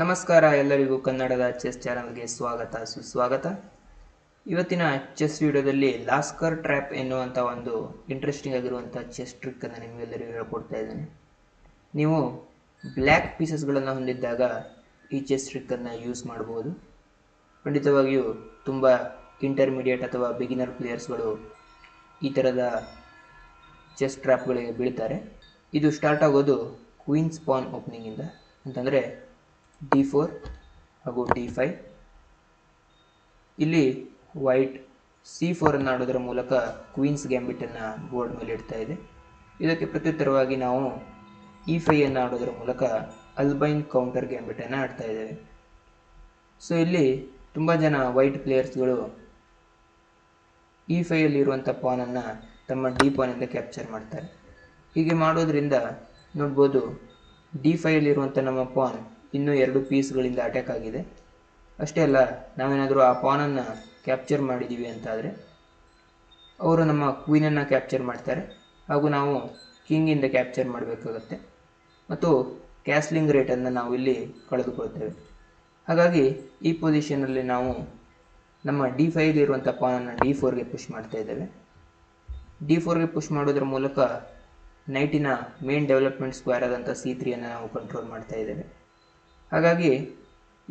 ನಮಸ್ಕಾರ ಎಲ್ಲರಿಗೂ ಕನ್ನಡದ ಚೆಸ್ ಚಾನಲ್ಗೆ ಸುಸ್ವಾಗತ. ಇವತ್ತಿನ ಚೆಸ್ ವಿಡಿಯೋದಲ್ಲಿ ಲಾಸ್ಕರ್ ಟ್ರ್ಯಾಪ್ ಎನ್ನುವಂಥ ಒಂದು ಇಂಟ್ರೆಸ್ಟಿಂಗ್ ಆಗಿರುವಂಥ ಚೆಸ್ ಟ್ರಿಕ್ಕನ್ನು ನಿಮಗೆಲ್ಲರಿಗೂ ಹೇಳ್ಕೊಡ್ತಾ ಇದ್ದೇನೆ. ನೀವು ಬ್ಲ್ಯಾಕ್ ಪೀಸಸ್ಗಳನ್ನು ಹೊಂದಿದ್ದಾಗ ಈ ಚೆಸ್ ಟ್ರಿಕ್ಕನ್ನು ಯೂಸ್ ಮಾಡಬಹುದು. ಖಂಡಿತವಾಗಿಯೂ ತುಂಬ ಇಂಟರ್ಮೀಡಿಯೇಟ್ ಅಥವಾ ಬಿಗಿನರ್ ಪ್ಲೇಯರ್ಸ್ಗಳು ಈ ಥರದ ಚೆಸ್ ಟ್ರ್ಯಾಪ್ಗಳಿಗೆ ಬೀಳ್ತಾರೆ. ಇದು ಸ್ಟಾರ್ಟ್ ಆಗೋದು ಕ್ವೀನ್ಸ್ ಪಾನ್ ಓಪನಿಂಗಿಂದ, ಅಂತಂದರೆ D4 ಹಾಗೂ D5. ಇಲ್ಲಿ ವೈಟ್ C4 ಅನ್ನು ಆಡೋದರ ಮೂಲಕ ಕ್ವೀನ್ಸ್ ಗ್ಯಾಂಬಿಟನ್ನು ಬೋರ್ಡ್ ಮೇಲೆ ಇಡ್ತಾ ಇದೆ. ಇದಕ್ಕೆ ಪ್ರತ್ಯುತ್ತರವಾಗಿ ನಾವು E5 ಅನ್ನು ಆಡೋದರ ಮೂಲಕ ಅಲ್ಬೈನ್ ಕೌಂಟರ್ ಗ್ಯಾಂಬಿಟನ್ನು ಆಡ್ತಾ ಇದ್ದೇವೆ. ಸೊ ಇಲ್ಲಿ ತುಂಬ ಜನ ವೈಟ್ ಪ್ಲೇಯರ್ಸ್ಗಳು E5 ಅಲ್ಲಿರುವಂಥ ಪಾನನ್ನು ತಮ್ಮ ಡಿ ಪಾನಿಂದ ಕ್ಯಾಪ್ಚರ್ ಮಾಡ್ತಾರೆ. ಹೀಗೆ ಮಾಡೋದ್ರಿಂದ ನೋಡ್ಬೋದು D5 ಅಲ್ಲಿರುವಂಥ ನಮ್ಮ ಪಾನ್ ಇನ್ನೂ 2 ಪೀಸ್ಗಳಿಂದ ಅಟ್ಯಾಕ್ ಆಗಿದೆ. ಅಷ್ಟೇ ಅಲ್ಲ, ನಾವೇನಾದರೂ ಆ ಪಾನನ್ನು ಕ್ಯಾಪ್ಚರ್ ಮಾಡಿದ್ದೀವಿ ಅಂತಾದರೆ ಅವರು ನಮ್ಮ ಕ್ವೀನನ್ನು ಕ್ಯಾಪ್ಚರ್ ಮಾಡ್ತಾರೆ ಹಾಗೂ ನಾವು ಕಿಂಗಿಂದ ಕ್ಯಾಪ್ಚರ್ ಮಾಡಬೇಕಾಗತ್ತೆ ಮತ್ತು ಕ್ಯಾಸ್ಲಿಂಗ್ ರೇಟನ್ನು ನಾವು ಇಲ್ಲಿ ಕಳೆದುಕೊಳ್ತೇವೆ. ಹಾಗಾಗಿ ಈ ಪೊಸಿಷನಲ್ಲಿ ನಾವು ನಮ್ಮ D5 ಇರುವಂಥ ಪಾನನ್ನು D4ಗೆ ಪುಷ್ ಮಾಡ್ತಾ ಇದ್ದೇವೆ. D4ಗೆ ಪುಷ್ ಮಾಡೋದ್ರ ಮೂಲಕ ನೈಟಿನ ಮೇನ್ ಡೆವಲಪ್ಮೆಂಟ್ ಸ್ಕ್ವೇರ್ ಆದಂಥ C3 ನಾವು ಕಂಟ್ರೋಲ್ ಮಾಡ್ತಾ ಇದ್ದೇವೆ. ಹಾಗಾಗಿ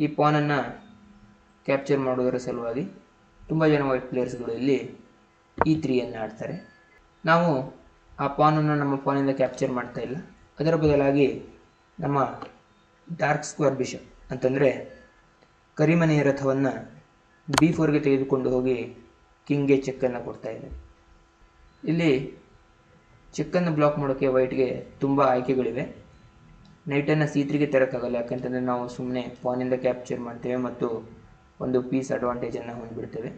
ಈ ಪಾನನ್ನು ಕ್ಯಾಪ್ಚರ್ ಮಾಡೋದರ ಸಲುವಾಗಿ ತುಂಬ ಜನ ವೈಟ್ ಪ್ಲೇಯರ್ಸ್ಗಳು ಇಲ್ಲಿ E3 ಆಡ್ತಾರೆ. ನಾವು ಆ ಪಾನನ್ನು ನಮ್ಮ ಪಾನಿಂದ ಕ್ಯಾಪ್ಚರ್ ಮಾಡ್ತಾ ಇಲ್ಲ, ಅದರ ಬದಲಾಗಿ ನಮ್ಮ ಡಾರ್ಕ್ ಸ್ಕ್ವೇರ್ ಬಿಷಪ್ ಅಂತಂದರೆ ಕರಿಮನೆಯ ರಥವನ್ನು B4ಗೆ ತೆಗೆದುಕೊಂಡು ಹೋಗಿ ಕಿಂಗ್ಗೆ ಚೆಕ್ಕನ್ನು ಕೊಡ್ತಾ ಇದೆ. ಇಲ್ಲಿ ಚೆಕ್ಕನ್ನು ಬ್ಲಾಕ್ ಮಾಡೋಕ್ಕೆ ವೈಟ್ಗೆ ತುಂಬ ಆಯ್ಕೆಗಳಿವೆ. ನೈಟನ್ನು C3ಗೆ ತರೋಕ್ಕಾಗಲ್ಲ, ಯಾಕಂತಂದರೆ ನಾವು ಸುಮ್ಮನೆ ಪಾನಿಂದ ಕ್ಯಾಪ್ಚರ್ ಮಾಡ್ತೇವೆ ಮತ್ತು ಒಂದು ಪೀಸ್ ಅಡ್ವಾಂಟೇಜನ್ನು ಹೊಂದಿಬಿಡ್ತೇವೆ.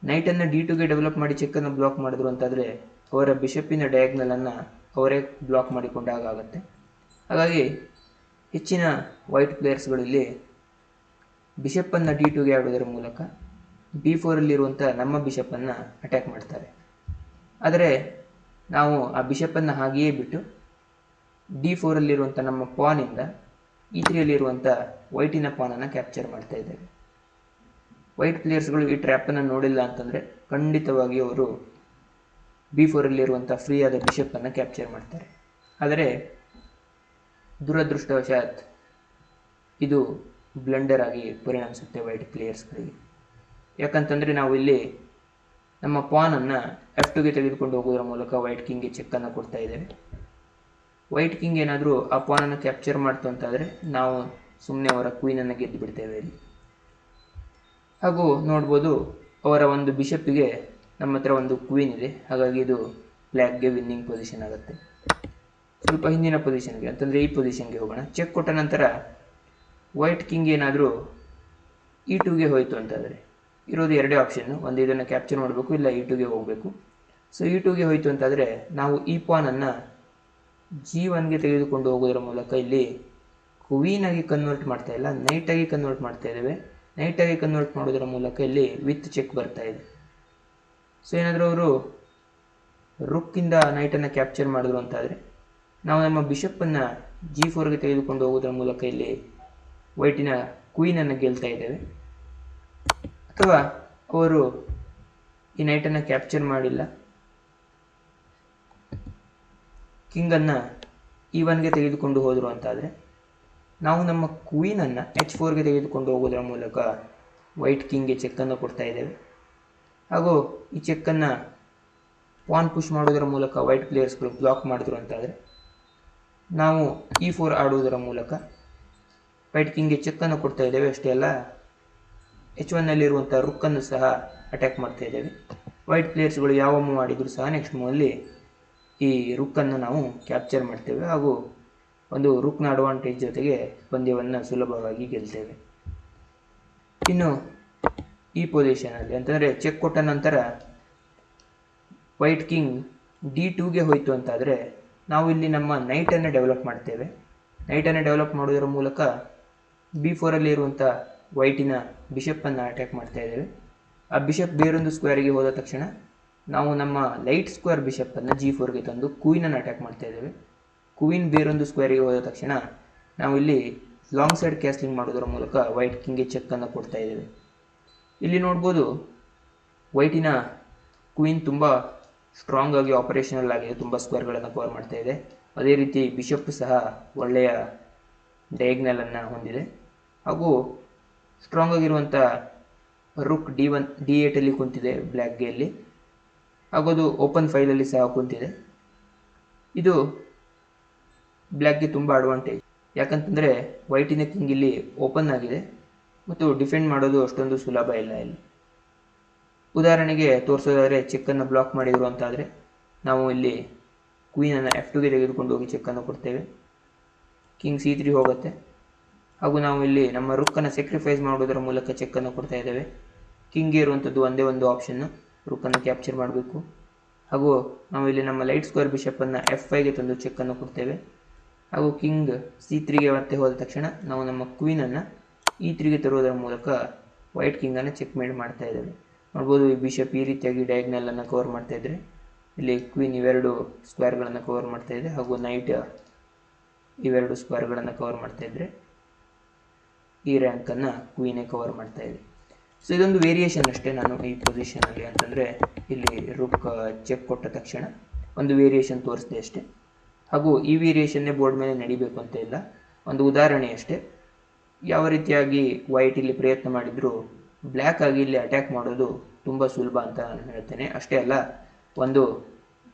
ನೈಟನ್ನು D2ಗೆ ಡೆವಲಪ್ ಮಾಡಿ ಚೆಕ್ಕನ್ನು ಬ್ಲಾಕ್ ಮಾಡಿದ್ರು ಅಂತಾದರೆ ಅವರ ಬಿಷಪ್ಪಿನ ಡಯಾಗ್ನಲನ್ನು ಅವರೇ ಬ್ಲಾಕ್ ಮಾಡಿಕೊಂಡಾಗ ಆಗುತ್ತೆ. ಹಾಗಾಗಿ ಹೆಚ್ಚಿನ ವೈಟ್ ಪ್ಲೇಯರ್ಸ್ಗಳು ಇಲ್ಲಿ ಬಿಷಪ್ಪನ್ನು D2ಗೆ ಆಡೋದರ ಮೂಲಕ B4ಅಲ್ಲಿರುವಂಥ ನಮ್ಮ ಬಿಷಪ್ಪನ್ನು ಅಟ್ಯಾಕ್ ಮಾಡ್ತಾರೆ. ಆದರೆ ನಾವು ಆ ಬಿಷಪ್ಪನ್ನು ಹಾಗೆಯೇ ಬಿಟ್ಟು D4ಅಲ್ಲಿರುವಂಥ ನಮ್ಮ ಪಾನಿಂದ E3ಅಲ್ಲಿರುವಂಥ ವೈಟಿನ ಪಾನನ್ನು ಕ್ಯಾಪ್ಚರ್ ಮಾಡ್ತಾ ಇದ್ದೇವೆ. ವೈಟ್ ಪ್ಲೇಯರ್ಸ್ಗಳು ಈ ಟ್ರ್ಯಾಪನ್ನು ನೋಡಿಲ್ಲ ಅಂತಂದರೆ ಖಂಡಿತವಾಗಿ ಅವರು B4ಅಲ್ಲಿರುವಂಥ ಫ್ರೀ ಆದ ಬಿಷಪ್ಪನ್ನು ಕ್ಯಾಪ್ಚರ್ ಮಾಡ್ತಾರೆ. ಆದರೆ ದುರದೃಷ್ಟವಶಾತ್ ಇದು ಬ್ಲಂಡರ್ ಆಗಿ ಪರಿಣಮಿಸುತ್ತೆ ವೈಟ್ ಪ್ಲೇಯರ್ಸ್ಗಳಿಗೆ. ಯಾಕಂತಂದರೆ ನಾವು ಇಲ್ಲಿ ನಮ್ಮ ಪಾನನ್ನು F2ಗೆ ತೆಗೆದುಕೊಂಡು ಹೋಗೋದರ ಮೂಲಕ ವೈಟ್ ಕಿಂಗ್ಗೆ ಚೆಕ್ಕನ್ನು ಕೊಡ್ತಾ ಇದ್ದೇವೆ. ವೈಟ್ ಕಿಂಗ್ ಏನಾದರೂ ಆ ಪಾನನ್ನು ಕ್ಯಾಪ್ಚರ್ ಮಾಡ್ತು ಅಂತಾದರೆ ನಾವು ಸುಮ್ಮನೆ ಅವರ ಕ್ವೀನನ್ನು ಗೆದ್ದು ಬಿಡ್ತೇವೆ ಇಲ್ಲಿ. ಹಾಗೂ ನೋಡ್ಬೋದು ಅವರ ಒಂದು ಬಿಷಪ್ಪಿಗೆ ನಮ್ಮ ಹತ್ರ ಒಂದು ಕ್ವೀನ್ ಇದೆ, ಹಾಗಾಗಿ ಇದು ಬ್ಲ್ಯಾಕ್ಗೆ ವಿನ್ನಿಂಗ್ ಪೊಸಿಷನ್ ಆಗುತ್ತೆ. ಸ್ವಲ್ಪ ಹಿಂದಿನ ಪೊಸಿಷನ್ಗೆ ಅಂತಂದರೆ ಈ ಪೊಸಿಷನ್ಗೆ ಹೋಗೋಣ. ಚೆಕ್ ಕೊಟ್ಟ ನಂತರ ವೈಟ್ ಕಿಂಗ್ ಏನಾದರೂ E2ಗೆ ಹೋಯಿತು ಅಂತಾದರೆ ಇರೋದು ಎರಡೇ ಆಪ್ಷನ್ನು, ಒಂದು ಇದನ್ನು ಕ್ಯಾಪ್ಚರ್ ಮಾಡಬೇಕು, ಇಲ್ಲ E2ಗೆ ಹೋಗಬೇಕು. ಸೊ E2ಗೆ ಹೋಯಿತು ಅಂತಾದರೆ ನಾವು ಈ ಪಾನನ್ನು G1ಗೆ ತೆಗೆದುಕೊಂಡು ಹೋಗೋದರ ಮೂಲಕ ಇಲ್ಲಿ ಕ್ವೀನಾಗಿ ಕನ್ವರ್ಟ್ ಮಾಡ್ತಾ ಇಲ್ಲ, ನೈಟಾಗಿ ಕನ್ವರ್ಟ್ ಮಾಡ್ತಾ ಇದ್ದೇವೆ. ನೈಟಾಗಿ ಕನ್ವರ್ಟ್ ಮಾಡೋದರ ಮೂಲಕ ಇಲ್ಲಿ ವಿತ್ ಚೆಕ್ ಬರ್ತಾ ಇದೆ. ಸೊ ಏನಾದರೂ ಅವರು ರುಕ್ಕಿಂದ ನೈಟನ್ನು ಕ್ಯಾಪ್ಚರ್ ಮಾಡಿದ್ರು ಅಂತಾದರೆ ನಾವು ನಮ್ಮ ಬಿಷಪ್ಪನ್ನು G4ಗೆ ತೆಗೆದುಕೊಂಡು ಹೋಗೋದರ ಮೂಲಕ ಇಲ್ಲಿ ವೈಟಿನ ಕ್ವೀನನ್ನು ಗೆಲ್ತಾ ಇದ್ದೇವೆ. ಅಥವಾ ಅವರು ಈ ನೈಟನ್ನು ಕ್ಯಾಪ್ಚರ್ ಮಾಡಿಲ್ಲ, ಕಿಂಗನ್ನು E1ಗೆ ತೆಗೆದುಕೊಂಡು ಹೋದರು ಅಂತಾದರೆ ನಾವು ನಮ್ಮ ಕ್ವೀನನ್ನು H4ಗೆ ತೆಗೆದುಕೊಂಡು ಹೋಗೋದರ ಮೂಲಕ ವೈಟ್ ಕಿಂಗ್ಗೆ ಚೆಕ್ಕನ್ನು ಕೊಡ್ತಾ ಇದ್ದೇವೆ. ಹಾಗೂ ಈ ಚೆಕ್ಕನ್ನು ಪಾನ್ ಪುಷ್ ಮಾಡೋದರ ಮೂಲಕ ವೈಟ್ ಪ್ಲೇಯರ್ಸ್ಗಳು ಬ್ಲಾಕ್ ಮಾಡಿದ್ರು ಅಂತಾದರೆ ನಾವು E4 ಆಡುವುದರ ಮೂಲಕ ವೈಟ್ ಕಿಂಗ್ಗೆ ಚೆಕ್ಕನ್ನು ಕೊಡ್ತಾ ಇದ್ದೇವೆ. ಅಷ್ಟೇ ಅಲ್ಲ, H1ನಲ್ಲಿರುವಂಥ ರುಕ್ಕನ್ನು ಸಹ ಅಟ್ಯಾಕ್ ಮಾಡ್ತಾ ಇದ್ದೇವೆ. ವೈಟ್ ಪ್ಲೇಯರ್ಸ್ಗಳು ಯಾವ ಮೂವ್ ಮಾಡಿದರೂ ಸಹ ನೆಕ್ಸ್ಟ್ ಮೂವಲ್ಲಿ ಈ ರುಕ್ಕನ್ನು ನಾವು ಕ್ಯಾಪ್ಚರ್ ಮಾಡ್ತೇವೆ ಹಾಗೂ ಒಂದು ರುಕ್ನ ಅಡ್ವಾಂಟೇಜ್ ಜೊತೆಗೆ ಪಂದ್ಯವನ್ನು ಸುಲಭವಾಗಿ ಗೆಲ್ತೇವೆ. ಇನ್ನು ಈ ಪೊಸಿಷನಲ್ಲಿ ಅಂತಂದರೆ ಚೆಕ್ ಕೊಟ್ಟ ನಂತರ ವೈಟ್ ಕಿಂಗ್ D2ಗೆ ಹೋಯಿತು ಅಂತಾದರೆ ನಾವು ಇಲ್ಲಿ ನಮ್ಮ ನೈಟನ್ನು ಡೆವಲಪ್ ಮಾಡ್ತೇವೆ. ನೈಟನ್ನು ಡೆವಲಪ್ ಮಾಡೋದರ ಮೂಲಕ B4ಅಲ್ಲಿ ಇರುವಂಥ ವೈಟಿನ ಬಿಷಪ್ಪನ್ನು ಅಟ್ಯಾಕ್ ಮಾಡ್ತಾ ಇದ್ದೇವೆ. ಆ ಬಿಷಪ್ ಬೇರೊಂದು ಸ್ಕ್ವೇರಿಗೆ ಹೋದ ತಕ್ಷಣ ನಾವು ನಮ್ಮ ಲೈಟ್ ಸ್ಕ್ವೇರ್ ಬಿಷಪ್ಪನ್ನು G4ಗೆ ತಂದು ಕ್ವೀನನ್ನು ಅಟ್ಯಾಕ್ ಮಾಡ್ತಾ ಇದ್ದೇವೆ. ಕ್ವೀನ್ ಬೇರೊಂದು ಸ್ಕ್ವೇರಿಗೆ ಹೋದ ತಕ್ಷಣ ನಾವು ಇಲ್ಲಿ ಲಾಂಗ್ ಸೈಡ್ ಕ್ಯಾಸ್ಲಿಂಗ್ ಮಾಡೋದರ ಮೂಲಕ ವೈಟ್ ಕಿಂಗ್ಗೆ ಚೆಕ್ಕನ್ನು ಕೊಡ್ತಾ ಇದ್ದೇವೆ. ಇಲ್ಲಿ ನೋಡ್ಬೋದು ವೈಟಿನ ಕ್ವೀನ್ ತುಂಬ ಸ್ಟ್ರಾಂಗ್ ಆಗಿ ಆಪರೇಷನಲ್ ಆಗಿದೆ, ತುಂಬ ಸ್ಕ್ವೇರ್ಗಳನ್ನು ಕವರ್ ಮಾಡ್ತಾ ಇದೆ. ಅದೇ ರೀತಿ ಬಿಷಪ್ ಸಹ ಒಳ್ಳೆಯ ಡಯಾಗ್ನಲನ್ನು ಹೊಂದಿದೆ ಹಾಗೂ ಸ್ಟ್ರಾಂಗ್ ಆಗಿರುವಂಥ ರುಕ್ D1 D8 ಅಲ್ಲಿ ಕುಂತಿದೆ ಬ್ಲ್ಯಾಕ್ಗೆ ಇಲ್ಲಿ, ಹಾಗೂ ಅದು ಓಪನ್ ಫೈಲಲ್ಲಿ ಸಹ ಕುಂತಿದೆ. ಇದು ಬ್ಲ್ಯಾಕ್ಗೆ ತುಂಬ ಅಡ್ವಾಂಟೇಜ್, ಯಾಕಂತಂದರೆ ವೈಟಿನ ಕಿಂಗ್ ಇಲ್ಲಿ ಓಪನ್ ಆಗಿದೆ ಮತ್ತು ಡಿಫೆಂಡ್ ಮಾಡೋದು ಅಷ್ಟೊಂದು ಸುಲಭ ಇಲ್ಲ. ಇಲ್ಲಿ ಉದಾಹರಣೆಗೆ ತೋರಿಸೋದಾದರೆ ಚೆಕ್ಕನ್ನು ಬ್ಲಾಕ್ ಮಾಡಿದರು ಅಂತಾದರೆ ನಾವು ಇಲ್ಲಿ ಕ್ವೀನನ್ನು F2ಗೆ ತೆಗೆದುಕೊಂಡು ಹೋಗಿ ಚೆಕ್ಕನ್ನು ಕೊಡ್ತೇವೆ. ಕಿಂಗ್ C3 ಹೋಗುತ್ತೆ ಹಾಗೂ ನಾವು ಇಲ್ಲಿ ನಮ್ಮ ರುಕ್ಕನ್ನು ಸ್ಯಾಕ್ರಿಫೈಸ್ ಮಾಡೋದರ ಮೂಲಕ ಚೆಕ್ಕನ್ನು ಕೊಡ್ತಾ ಇದ್ದೇವೆ. ಕಿಂಗ್ಗೆ ಇರುವಂಥದ್ದು ಒಂದೇ ಒಂದು ಆಪ್ಷನ್ನು, ರುಕ್ಕನ್ನು ಕ್ಯಾಪ್ಚರ್ ಮಾಡಬೇಕು. ಹಾಗೂ ನಾವು ಇಲ್ಲಿ ನಮ್ಮ ಲೈಟ್ ಸ್ಕ್ವೇರ್ ಬಿಷಪ್ಪನ್ನು F5ಗೆ ತಂದು ಚೆಕ್ಕನ್ನು ಕೊಡ್ತೇವೆ. ಹಾಗೂ ಕಿಂಗ್ C3ಗೆ ಮತ್ತೆ ಹೋದ ತಕ್ಷಣ ನಾವು ನಮ್ಮ ಕ್ವೀನನ್ನು E3ಗೆ ತರುವುದರ ಮೂಲಕ ವೈಟ್ ಕಿಂಗನ್ನು ಚೆಕ್ ಮೇಡ್ ಮಾಡ್ತಾ ಇದ್ದೇವೆ. ನೋಡ್ಬೋದು ಈ ಬಿಷಪ್ ಈ ರೀತಿಯಾಗಿ ಡಯಾಗ್ನಲನ್ನು ಕವರ್ ಮಾಡ್ತಾ ಇದ್ದರೆ ಇಲ್ಲಿ ಕ್ವೀನ್ ಇವೆರಡು ಸ್ಕ್ವೇರ್ಗಳನ್ನು ಕವರ್ ಮಾಡ್ತಾ ಇದೆ ಹಾಗೂ ನೈಟ್ ಇವೆರಡು ಸ್ಕ್ವೇರ್ಗಳನ್ನು ಕವರ್ ಮಾಡ್ತಾ ಇದ್ದರೆ ಈ ರ್ಯಾಂಕನ್ನು ಕ್ವೀನೇ ಕವರ್ ಮಾಡ್ತಾ ಇದೆ. ಸೊ ಇದೊಂದು ವೇರಿಯೇಷನ್ ಅಷ್ಟೇ ನಾನು ಈ ಪೊಸಿಷನಲ್ಲಿ, ಅಂತಂದರೆ ಇಲ್ಲಿ ರುಕ್ ಚೆಕ್ ಕೊಟ್ಟ ತಕ್ಷಣ ಒಂದು ವೇರಿಯೇಷನ್ ತೋರಿಸಿದೆ ಅಷ್ಟೇ. ಹಾಗೂ ಈ ವೇರಿಯೇಷನ್ನೇ ಬೋರ್ಡ್ ಮೇಲೆ ನಡಿಬೇಕು ಅಂತ ಇಲ್ಲ, ಒಂದು ಉದಾಹರಣೆ ಅಷ್ಟೇ. ಯಾವ ರೀತಿಯಾಗಿ ವೈಟ್ ಇಲ್ಲಿ ಪ್ರಯತ್ನ ಮಾಡಿದರೂ ಬ್ಲ್ಯಾಕ್ ಆಗಿ ಇಲ್ಲಿ ಅಟ್ಯಾಕ್ ಮಾಡೋದು ತುಂಬ ಸುಲಭ ಅಂತ ನಾನು ಹೇಳ್ತೇನೆ. ಅಷ್ಟೇ ಅಲ್ಲ, ಒಂದು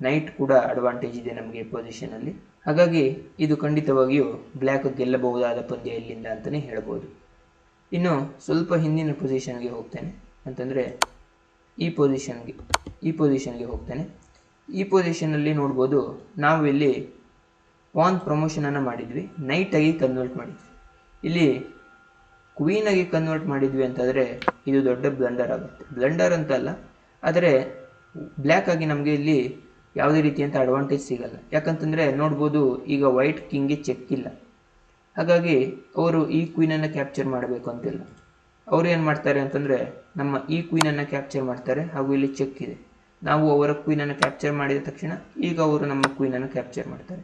ನೈಟ್ ಕೂಡ ಅಡ್ವಾಂಟೇಜ್ ಇದೆ ನಮಗೆ ಪೊಸಿಷನಲ್ಲಿ. ಹಾಗಾಗಿ ಇದು ಖಂಡಿತವಾಗಿಯೂ ಬ್ಲ್ಯಾಕ್ ಗೆಲ್ಲಬಹುದಾದ ಪಂದ್ಯ ಇಲ್ಲಿಂದ ಅಂತಲೇ ಹೇಳ್ಬೋದು. ಇನ್ನು ಸ್ವಲ್ಪ ಹಿಂದಿನ ಪೊಸಿಷನ್ಗೆ ಹೋಗ್ತೇನೆ, ಅಂತಂದರೆ ಈ ಪೊಸಿಷನ್ಗೆ ಹೋಗ್ತೇನೆ. ಈ ಪೊಸಿಷನಲ್ಲಿ ನೋಡ್ಬೋದು ನಾವು ಇಲ್ಲಿ ಪಾನ್ ಪ್ರಮೋಷನನ್ನು ಮಾಡಿದ್ವಿ, ನೈಟಾಗಿ ಕನ್ವರ್ಟ್ ಮಾಡಿದ್ವಿ. ಇಲ್ಲಿ ಕ್ವೀನಾಗಿ ಕನ್ವರ್ಟ್ ಮಾಡಿದ್ವಿ ಅಂತಂದರೆ ಇದು ದೊಡ್ಡ ಬ್ಲಂಡರ್ ಆಗುತ್ತೆ. ಬ್ಲಂಡರ್ ಅಂತಲ್ಲ, ಆದರೆ ಬ್ಲ್ಯಾಕ್ ಆಗಿ ನಮಗೆ ಇಲ್ಲಿ ಯಾವುದೇ ರೀತಿಯಂಥ ಅಡ್ವಾಂಟೇಜ್ ಸಿಗಲ್ಲ. ಯಾಕಂತಂದರೆ ನೋಡ್ಬೋದು ಈಗ ವೈಟ್ ಕಿಂಗ್ಗೆ ಚೆಕ್ ಇಲ್ಲ, ಹಾಗಾಗಿ ಅವರು ಈ ಕ್ವೀನನ್ನು ಕ್ಯಾಪ್ಚರ್ ಮಾಡಬೇಕು ಅಂತಿಲ್ಲ. ಅವರು ಏನು ಮಾಡ್ತಾರೆ ಅಂತಂದರೆ ನಮ್ಮ ಈ ಕ್ವೀನನ್ನು ಕ್ಯಾಪ್ಚರ್ ಮಾಡ್ತಾರೆ ಹಾಗೂ ಇಲ್ಲಿ ಚೆಕ್ ಇದೆ. ನಾವು ಅವರ ಕ್ವೀನನ್ನು ಕ್ಯಾಪ್ಚರ್ ಮಾಡಿದ ತಕ್ಷಣ ಈಗ ಅವರು ನಮ್ಮ ಕ್ವೀನನ್ನು ಕ್ಯಾಪ್ಚರ್ ಮಾಡ್ತಾರೆ.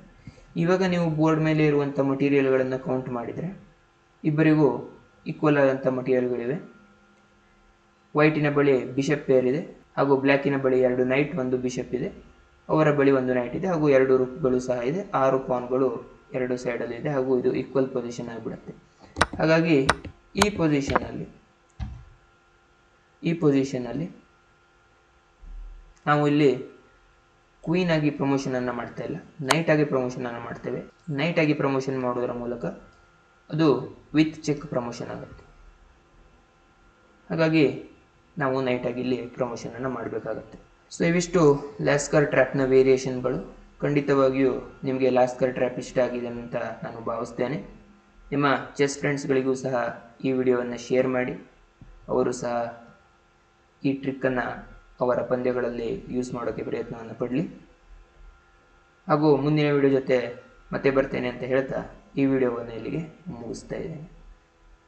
ಇವಾಗ ನೀವು ಬೋರ್ಡ್ ಮೇಲೆ ಇರುವಂಥ ಮಟೀರಿಯಲ್ಗಳನ್ನು ಕೌಂಟ್ ಮಾಡಿದರೆ ಇಬ್ಬರಿಗೂ ಈಕ್ವಲ್ ಆದಂಥ ಮಟೀರಿಯಲ್ಗಳಿವೆ. ವೈಟಿನ ಬಳಿ ಬಿಷಪ್ ಪೇರ್ ಇದೆ ಹಾಗೂ ಬ್ಲ್ಯಾಕಿನ ಬಳಿ 2 ನೈಟ್ 1 ಬಿಷಪ್ ಇದೆ, ಅವರ ಬಳಿ 1 ನೈಟ್ ಇದೆ ಹಾಗೂ 2 ರುಕ್ಗಳು ಸಹ ಇದೆ, 6 ಪಾನ್ಗಳು 2 ಸೈಡಲ್ಲಿ ಇದೆ ಹಾಗೂ ಇದು ಈಕ್ವಲ್ ಪೊಸಿಷನ್ ಆಗಿಬಿಡುತ್ತೆ. ಹಾಗಾಗಿ ಈ ಪೊಸಿಷನಲ್ಲಿ ನಾವು ಇಲ್ಲಿ ಕ್ವೀನ್ ಆಗಿ ಪ್ರಮೋಷನನ್ನು ಮಾಡ್ತಾ ಇಲ್ಲ, ನೈಟ್ ಆಗಿ ಪ್ರಮೋಷನನ್ನು ಮಾಡ್ತೇವೆ. ನೈಟ್ ಆಗಿ ಪ್ರಮೋಷನ್ ಮಾಡೋದರ ಮೂಲಕ ಅದು ವಿತ್ ಚೆಕ್ ಪ್ರಮೋಷನ್ ಆಗುತ್ತೆ. ಹಾಗಾಗಿ ನಾವು ನೈಟಾಗಿ ಇಲ್ಲಿ ಪ್ರಮೋಷನನ್ನು ಮಾಡಬೇಕಾಗತ್ತೆ. ಸೊ ಇವಿಷ್ಟು ಲಾಸ್ಕರ್ ಟ್ರ್ಯಾಪ್ನ ವೇರಿಯೇಷನ್ಗಳು. ಖಂಡಿತವಾಗಿಯೂ ನಿಮಗೆ ಲಾಸ್ಕರ್ ಟ್ರ್ಯಾಪ್ ಇಷ್ಟ ಆಗಿದೆ ಅಂತ ನಾನು ಭಾವಿಸ್ತೇನೆ. ನಿಮ್ಮ ಚೆಸ್ ಫ್ರೆಂಡ್ಸ್ಗಳಿಗೂ ಸಹ ಈ ವಿಡಿಯೋವನ್ನು ಶೇರ್ ಮಾಡಿ, ಅವರು ಸಹ ಈ ಟ್ರಿಕ್ಕನ್ನು ಅವರ ಪಂದ್ಯಗಳಲ್ಲಿ ಯೂಸ್ ಮಾಡೋಕ್ಕೆ ಪ್ರಯತ್ನವನ್ನು ಪಡಲಿ. ಹಾಗೂ ಮುಂದಿನ ವಿಡಿಯೋ ಜೊತೆ ಮತ್ತೆ ಬರ್ತೇನೆ ಅಂತ ಹೇಳ್ತಾ ಈ ವಿಡಿಯೋವನ್ನು ಇಲ್ಲಿಗೆ ಮುಗಿಸ್ತಾ ಇದ್ದೇನೆ.